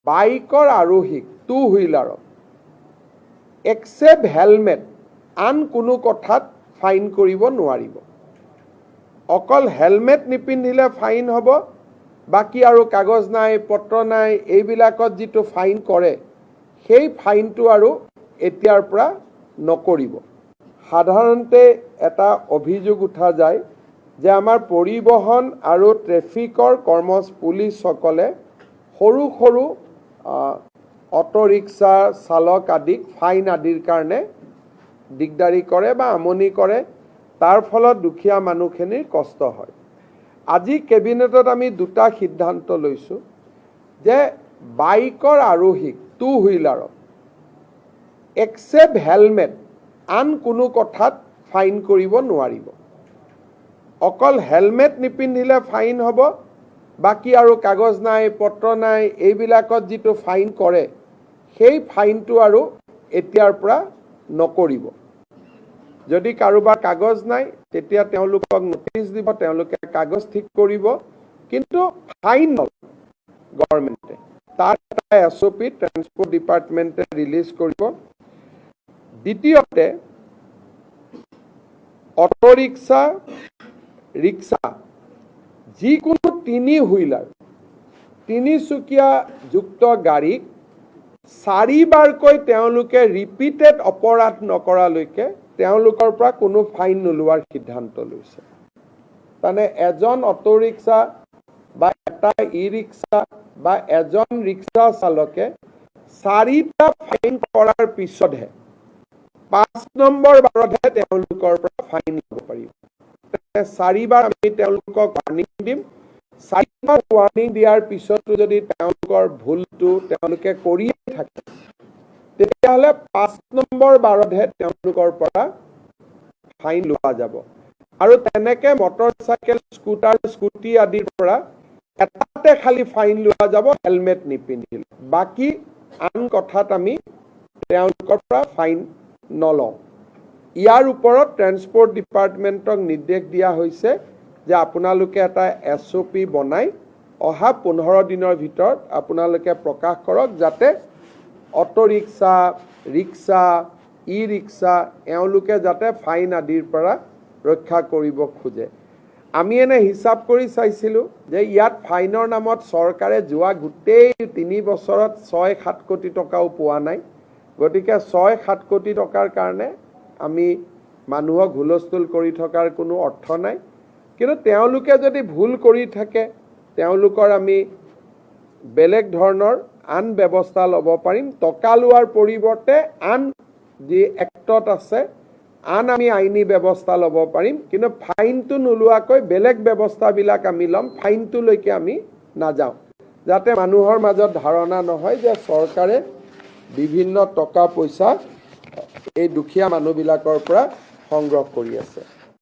বাইকৰ আৰোহীক two হুইলাৰক except helmet আন কোনো কথাত ফাইন কৰিব নোৱাৰিব। অকল হেলমেট নিপিন্ধিলে ফাইন হ'ব, বাকী আৰু কাগজ নাই পত্ৰ নাই এইবিলাকত যিটো ফাইন কৰে সেই ফাইনটো আৰু এতিয়াৰ পৰা নকৰিব। সাধাৰণতে এটা অভিযোগ উঠা যায় যে আমাৰ পৰিবহণ আৰু ট্ৰেফিকৰ পুলিচসকলে সৰু সৰু অটো ৰিক্সা চালক আদিক ফাইন আদিৰ কাৰণে দিগদাৰি কৰে বা আমনি কৰে, তাৰ ফলত দুখীয়া মানুহখিনিৰ কষ্ট হয়। আজি কেবিনেটত আমি দুটা সিদ্ধান্ত লৈছোঁ যে বাইকৰ আৰোহীক টু হুইলাৰক এক্সেপ্ট হেলমেট আন কোনো কথাত ফাইন কৰিব নোৱাৰিব। অকল হেলমেট নিপিন্ধিলে ফাইন হ'ব, বাকী আৰু কাগজ নাই পত্ৰ নাই এইবিলাকত যিটো ফাইন কৰে সেই ফাইনটো আৰু এতিয়াৰ পৰা নকৰিব। যদি কাৰোবাৰ কাগজ নাই তেতিয়া তেওঁলোকক নোটিছ দিব, তেওঁলোকে কাগজ ঠিক কৰিব, কিন্তু ফাইন নলয় গভৰ্ণমেণ্টে। তাৰ এটা SOP ট্ৰান্সপৰ্ট ডিপাৰ্টমেণ্টে ৰিলিজ কৰিব। দ্বিতীয়তে অটো ৰিক্সা ৰিক্সা যিকোনো তিনি হুইলাৰ তিনিচকীয়া যুক্ত গাড়ীক 4 বাৰকৈ তেওঁলোকে ৰিপিটেড অপৰাধ নকৰালৈকে তেওঁলোকৰ পৰা কোনো ফাইন নোলোৱাৰ সিদ্ধান্ত লৈছে। মানে এজন অটো ৰিক্সা বা এটা ই ৰিক্সা বা এজন ৰিক্সা চালকে 4টা ফাইন কৰাৰ পিছতহে 5 নম্বৰ বাৰতহে তেওঁলোকৰ পৰা ফাইন ল'ব পাৰিব। 4 বাৰ আমি তেওঁলোকক ৱাৰ্ণিং দিম, 4 বাৰ ৱাৰ্ণিং দিয়াৰ পিছতো যদি তেওঁলোকৰ ভুলটো তেওঁলোকে কৰিয়ে থাকে তেতিয়াহ'লে 5 নম্বৰ বাৰতহে তেওঁলোকৰ পৰা ফাইন লোৱা যাব। আৰু তেনেকে মটৰ চাইকেল স্কুটাৰ স্কুটি আদিৰ পৰা এটাতে খালি ফাইন লোৱা যাব হেলমেট নিপিন্ধিলে, বাকী আন কথাত আমি তেওঁলোকৰ পৰা ফাইন নলওঁ। ইয়াৰ ওপৰত ট্ৰান্সপৰ্ট ডিপাৰ্টমেণ্টক নিৰ্দেশ দিয়া হৈছে যে আপোনালোকে এটা SOP বনাই অহা 15 দিনৰ ভিতৰত আপোনালোকে প্ৰকাশ কৰক, যাতে অটো ৰিক্সা ৰিক্সা ই ৰিক্সা এওঁলোকে যাতে ফাইন আদিৰ পৰা ৰক্ষা কৰিব খোজে। আমি এনে হিচাপ কৰি চাইছিলোঁ যে ইয়াত ফাইনৰ নামত চৰকাৰে যোৱা গোটেই 3 বছৰত 6-7 কোটি টকাও পোৱা নাই। গতিকে 6-7 কোটি টকাৰ কাৰণে আমি মানুহক হুলস্থুল কৰি থকাৰ কোনো অৰ্থ নাই। কিন্তু তেওঁলোকে যদি ভুল কৰি থাকে তেওঁলোকৰ আমি বেলেগ ধৰণৰ আন ব্যৱস্থা ল'ব পাৰিম। টকা লোৱাৰ পৰিৱৰ্তে আন যি এক্টত আছে আন আমি আইনী ব্যৱস্থা ল'ব পাৰিম, কিন্তু ফাইনটো নোলোৱাকৈ বেলেগ ব্যৱস্থাবিলাক আমি ল'ম, ফাইনটোলৈকে আমি নাযাওঁ, যাতে মানুহৰ মাজত ধাৰণা নহয় যে চৰকাৰে বিভিন্ন টকা পইচা এই দুখীয়া মানুহবিলাকৰ পৰা সংগ্ৰহ কৰি আছে।